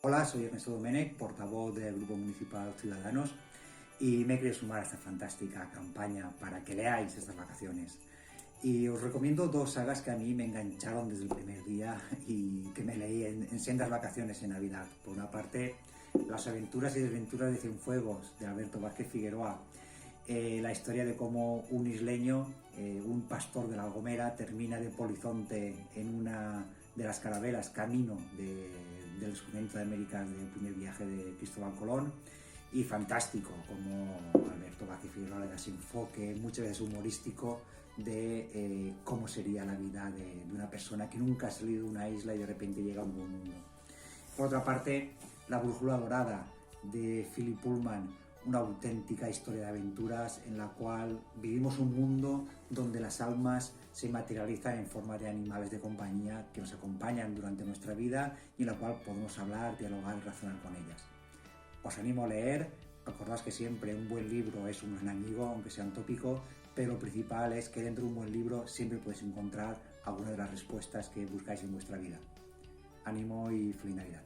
Hola, soy Ernesto Domènech, portavoz del Grupo Municipal Ciudadanos, y me quería sumar a esta fantástica campaña para que leáis estas vacaciones. Y os recomiendo dos sagas que a mí me engancharon desde el primer día y que me leí en sendas vacaciones en Navidad. Por una parte, Las aventuras y desventuras de Cienfuegos, de Alberto Vázquez Figueroa. La historia de cómo un isleño, un pastor de La Gomera, termina de polizonte en una de las carabelas camino del descubrimiento de América del primer viaje de Cristóbal Colón. Y fantástico como Alberto Vázquez Figueroa le da ese enfoque muchas veces humorístico de cómo sería la vida de una persona que nunca ha salido de una isla y de repente llega a un nuevo mundo. Por otra parte, La brújula dorada de Philip Pullman, una auténtica historia de aventuras en la cual vivimos un mundo donde las almas se materializan en forma de animales de compañía que nos acompañan durante nuestra vida y en la cual podemos hablar, dialogar y razonar con ellas. Os animo a leer, recordad que siempre un buen libro es un buen amigo, aunque sea un tópico, pero lo principal es que dentro de un buen libro siempre podéis encontrar alguna de las respuestas que buscáis en vuestra vida. Ánimo y feliz Navidad.